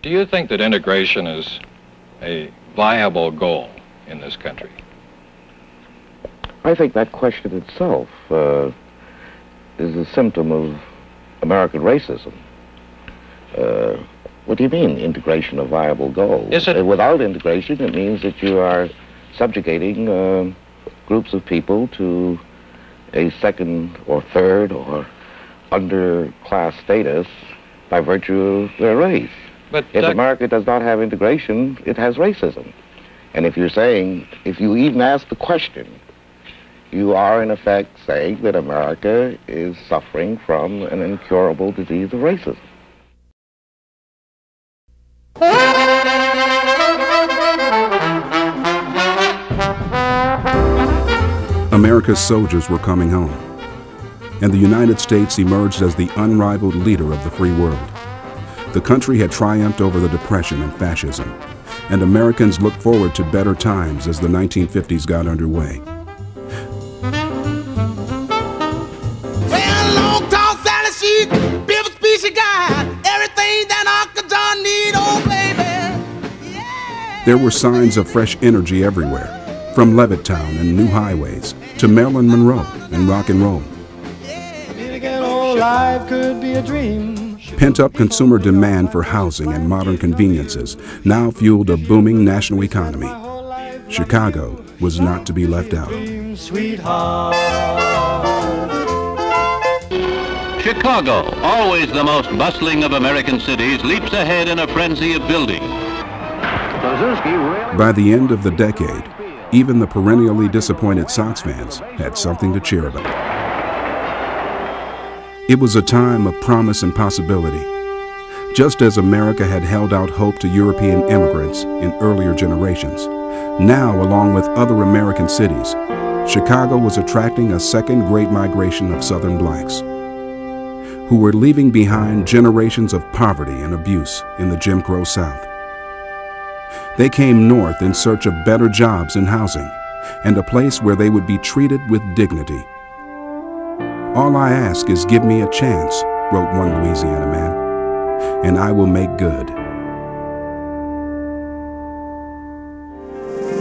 Do you think that integration is a viable goal in this country? I think that question itself is a symptom of American racism. What do you mean, integration a viable goal? Without integration, it means that you are subjugating groups of people to a second or third or underclass status by virtue of their race. But if America does not have integration, it has racism. And if you're saying, if you even ask the question, you are in effect saying that America is suffering from an incurable disease of racism. America's soldiers were coming home, and the United States emerged as the unrivaled leader of the free world. The country had triumphed over the Depression and fascism, and Americans looked forward to better times as the 1950s got underway. Well, long tall Sally, she built a species guy, everything that Uncle John need, oh baby. Yeah. There were signs of fresh energy everywhere, from Levittown and new highways to Marilyn Monroe and rock and roll. Life could be a dream. Pent-up consumer demand for housing and modern conveniences now fueled a booming national economy. Chicago was not to be left out. Chicago, always the most bustling of American cities, leaps ahead in a frenzy of building. By the end of the decade, even the perennially disappointed Sox fans had something to cheer about. It was a time of promise and possibility. Just as America had held out hope to European immigrants in earlier generations, now, along with other American cities, Chicago was attracting a second great migration of Southern blacks, who were leaving behind generations of poverty and abuse in the Jim Crow South. They came north in search of better jobs and housing, and a place where they would be treated with dignity. "All I ask is give me a chance," wrote one Louisiana man, "and I will make good."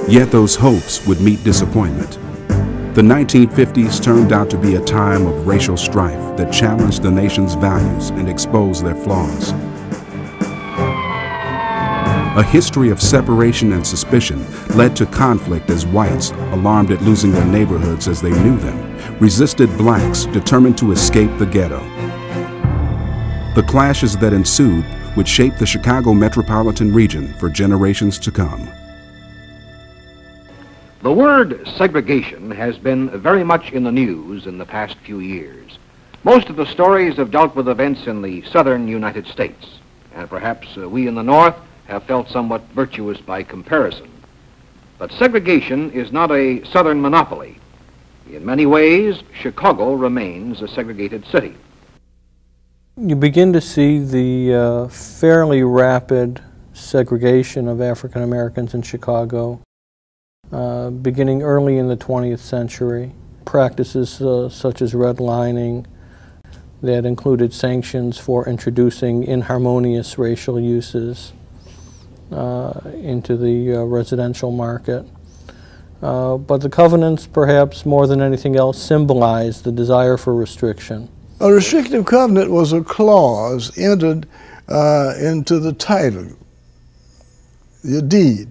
Yet those hopes would meet disappointment. The 1950s turned out to be a time of racial strife that challenged the nation's values and exposed their flaws. A history of separation and suspicion led to conflict as whites, alarmed at losing their neighborhoods as they knew them, resisted blacks determined to escape the ghetto. The clashes that ensued would shape the Chicago metropolitan region for generations to come. The word segregation has been very much in the news in the past few years. Most of the stories have dealt with events in the southern United States, and perhaps we in the north have felt somewhat virtuous by comparison. But segregation is not a southern monopoly. In many ways, Chicago remains a segregated city. You begin to see the fairly rapid segregation of African Americans in Chicago, beginning early in the 20th century. Practices such as redlining that included sanctions for introducing inharmonious racial uses into the residential market. But the covenants, perhaps more than anything else, symbolized the desire for restriction. A restrictive covenant was a clause entered into the title, the deed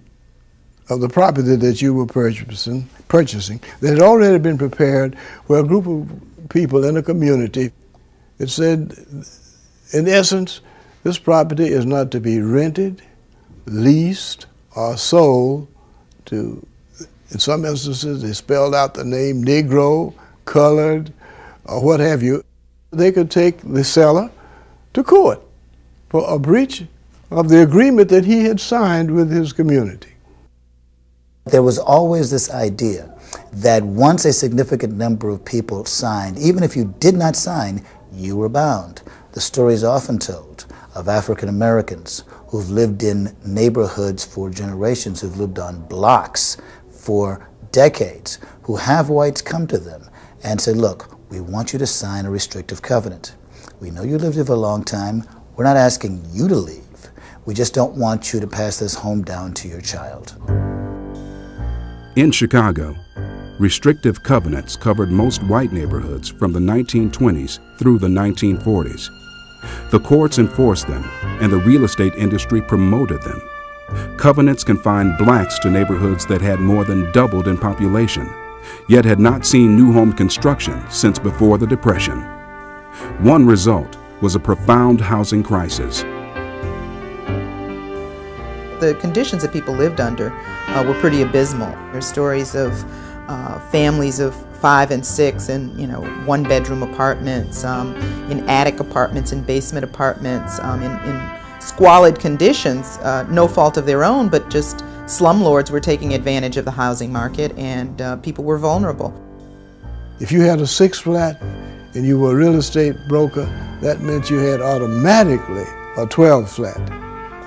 of the property that you were purchasing that had already been prepared for a group of people in a community. It said, in essence, this property is not to be rented, leased, or sold to, in some instances, they spelled out the name Negro, colored, or what have you. They could take the seller to court for a breach of the agreement that he had signed with his community. There was always this idea that once a significant number of people signed, even if you did not sign, you were bound. The story is often told of African Americans who've lived in neighborhoods for generations, who've lived on blocks for decades, who have whites come to them and say, look, we want you to sign a restrictive covenant. We know you lived here for a long time. We're not asking you to leave. We just don't want you to pass this home down to your child. In Chicago, restrictive covenants covered most white neighborhoods from the 1920s through the 1940s. The courts enforced them, and the real estate industry promoted them. Covenants confined blacks to neighborhoods that had more than doubled in population, yet had not seen new home construction since before the Depression. One result was a profound housing crisis. The conditions that people lived under were pretty abysmal. There's stories of families of 5 and 6 in, one-bedroom apartments, in attic apartments, in basement apartments, in squalid conditions, no fault of their own, but just slumlords were taking advantage of the housing market, and people were vulnerable. If you had a 6-flat and you were a real estate broker, that meant you had automatically a 12-flat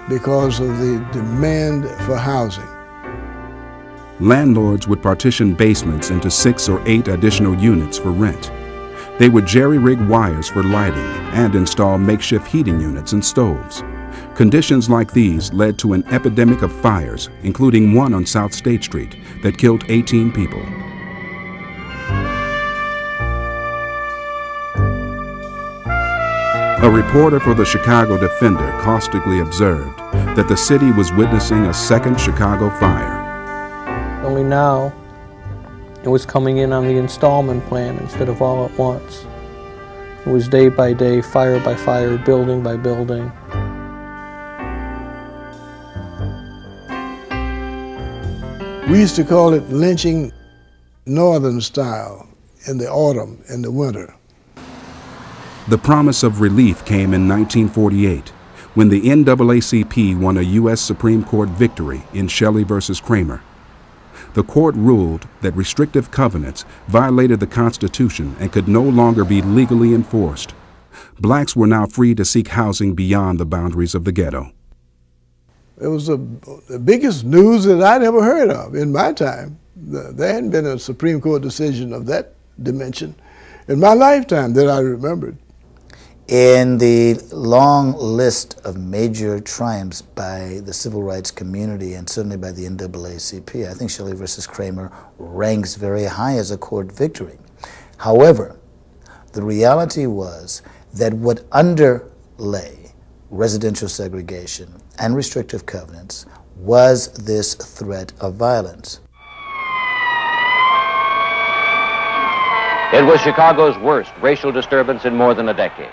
because of the demand for housing. Landlords would partition basements into 6 or 8 additional units for rent. They would jerry-rig wires for lighting and install makeshift heating units and stoves. Conditions like these led to an epidemic of fires, including one on South State Street that killed 18 people. A reporter for the Chicago Defender caustically observed that the city was witnessing a second Chicago fire. Only now, it was coming in on the installment plan instead of all at once. It was day by day, fire by fire, building by building. We used to call it lynching northern style in the autumn and the winter. The promise of relief came in 1948 when the NAACP won a U.S. Supreme Court victory in Shelley versus Kramer. The court ruled that restrictive covenants violated the Constitution and could no longer be legally enforced. Blacks were now free to seek housing beyond the boundaries of the ghetto. It was the biggest news that I'd ever heard of in my time. There hadn't been a Supreme Court decision of that dimension in my lifetime that I remembered. In the long list of major triumphs by the civil rights community and certainly by the NAACP, I think Shelley versus Kramer ranks very high as a court victory. However, the reality was that what underlay residential segregation and restrictive covenants was this threat of violence. It was Chicago's worst racial disturbance in more than a decade.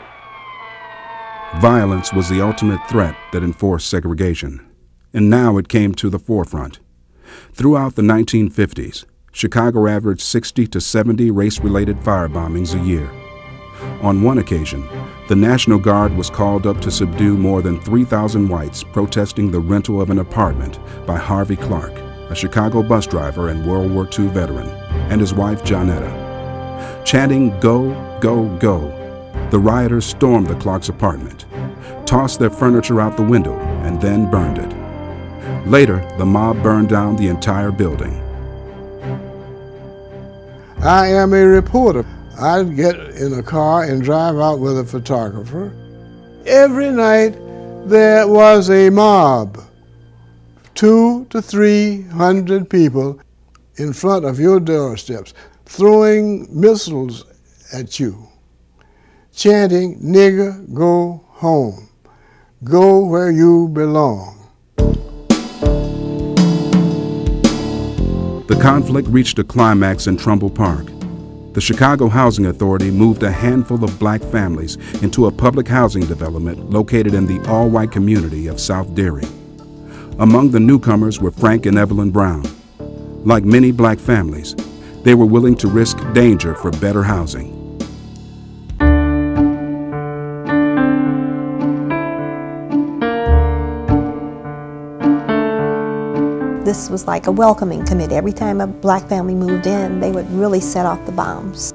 Violence was the ultimate threat that enforced segregation, and now it came to the forefront. Throughout the 1950s, Chicago averaged 60 to 70 race-related fire bombings a year. On one occasion, the National Guard was called up to subdue more than 3,000 whites protesting the rental of an apartment by Harvey Clark, a Chicago bus driver and World War II veteran, and his wife Johnetta. Chanting, "Go, go, go," the rioters stormed the Clarks' apartment, tossed their furniture out the window, and then burned it. Later, the mob burned down the entire building. I am a reporter. I'd get in a car and drive out with a photographer. Every night there was a mob, 200 to 300 people in front of your doorsteps, throwing missiles at you, chanting, "Nigger, go home. Go where you belong." The conflict reached a climax in Trumbull Park. The Chicago Housing Authority moved a handful of black families into a public housing development located in the all-white community of South Deering. Among the newcomers were Frank and Evelyn Brown. Like many black families, they were willing to risk danger for better housing. This was like a welcoming committee. Every time a black family moved in, they would really set off the bombs.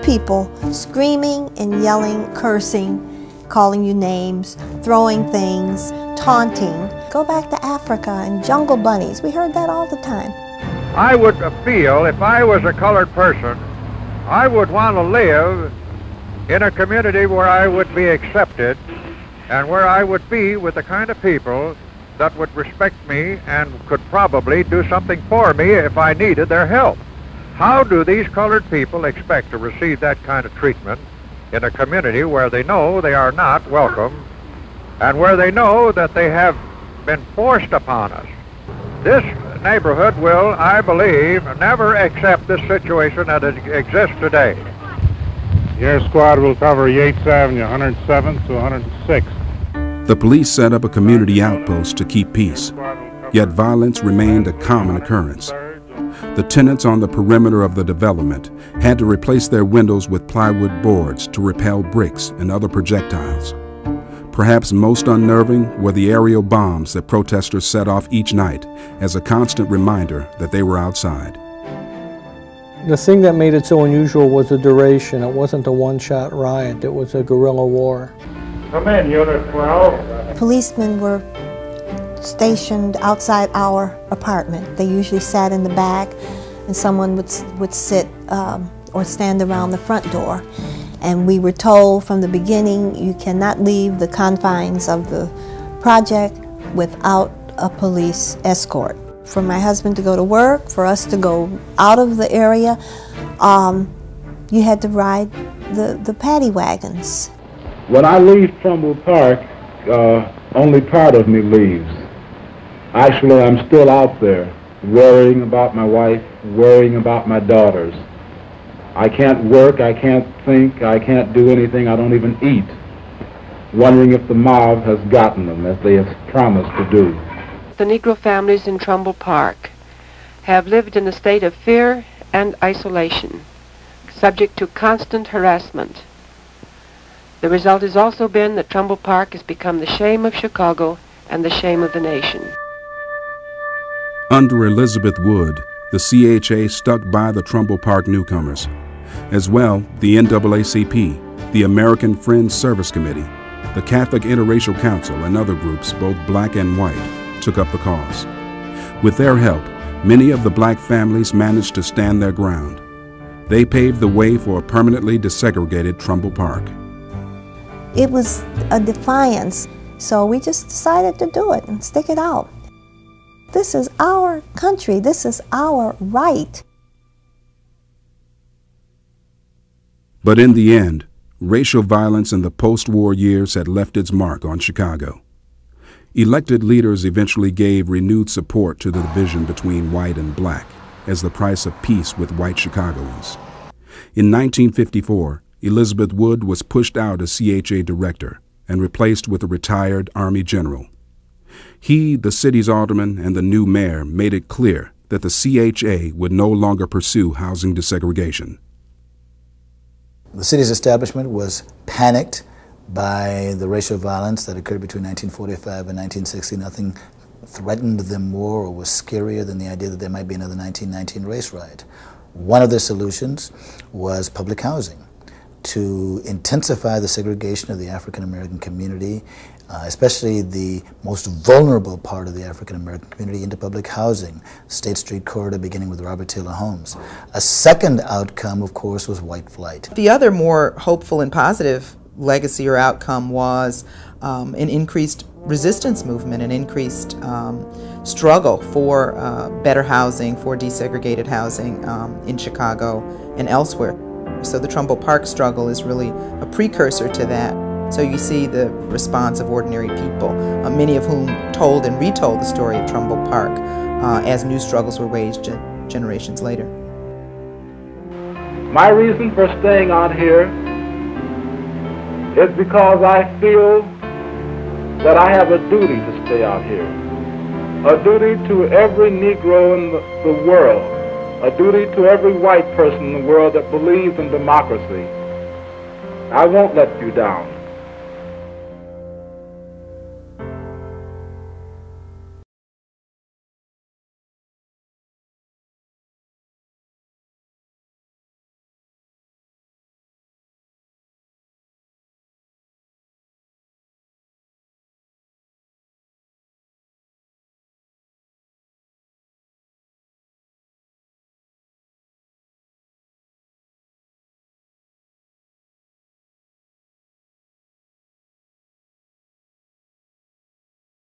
People screaming and yelling, cursing, calling you names, throwing things, taunting. Go back to Africa and jungle bunnies. We heard that all the time. I would feel if I was a colored person, I would want to live in a community where I would be accepted and where I would be with the kind of people that would respect me and could probably do something for me if I needed their help. How do these colored people expect to receive that kind of treatment in a community where they know they are not welcome and where they know that they have been forced upon us? This neighborhood will, I believe, never accept this situation as it exists today. Your squad will cover Yates Avenue, 107th to 106th. The police set up a community outpost to keep peace, yet violence remained a common occurrence. The tenants on the perimeter of the development had to replace their windows with plywood boards to repel bricks and other projectiles. Perhaps most unnerving were the aerial bombs that protesters set off each night as a constant reminder that they were outside. The thing that made it so unusual was the duration. It wasn't a one-shot riot, it was a guerrilla war. Come in, Unit 12. Policemen were stationed outside our apartment. They usually sat in the back, and someone would sit or stand around the front door. And we were told from the beginning, you cannot leave the confines of the project without a police escort. For my husband to go to work, for us to go out of the area, you had to ride the paddy wagons. When I leave Trumbull Park, only part of me leaves. Actually, I'm still out there, worrying about my wife, worrying about my daughters. I can't work, I can't think, I can't do anything, I don't even eat, wondering if the mob has gotten them, as they have promised to do. The Negro families in Trumbull Park have lived in a state of fear and isolation, subject to constant harassment. The result has also been that Trumbull Park has become the shame of Chicago and the shame of the nation. Under Elizabeth Wood, the CHA stuck by the Trumbull Park newcomers. As well, the NAACP, the American Friends Service Committee, the Catholic Interracial Council, and other groups, both black and white, took up the cause. With their help, many of the black families managed to stand their ground. They paved the way for a permanently desegregated Trumbull Park. It was a defiance, so we just decided to do it and stick it out. This is our country, this is our right. But in the end, racial violence in the post-war years had left its mark on Chicago. Elected leaders eventually gave renewed support to the division between white and black as the price of peace with white Chicagoans. In 1954, Elizabeth Wood was pushed out as CHA director and replaced with a retired Army general. He, the city's alderman, and the new mayor made it clear that the CHA would no longer pursue housing desegregation. The city's establishment was panicked by the racial violence that occurred between 1945 and 1960. Nothing threatened them more or was scarier than the idea that there might be another 1919 race riot. One of their solutions was public housing, to intensify the segregation of the African American community, especially the most vulnerable part of the African American community, into public housing, State Street corridor beginning with Robert Taylor homes. A second outcome, of course, was white flight. The other more hopeful and positive legacy or outcome was an increased resistance movement, an increased struggle for better housing, for desegregated housing in Chicago and elsewhere. So the Trumbull Park struggle is really a precursor to that. So you see the response of ordinary people, many of whom told and retold the story of Trumbull Park as new struggles were waged generations later. My reason for staying out here is because I feel that I have a duty to stay out here. A duty to every Negro in the world. A duty to every white person in the world that believes in democracy. I won't let you down.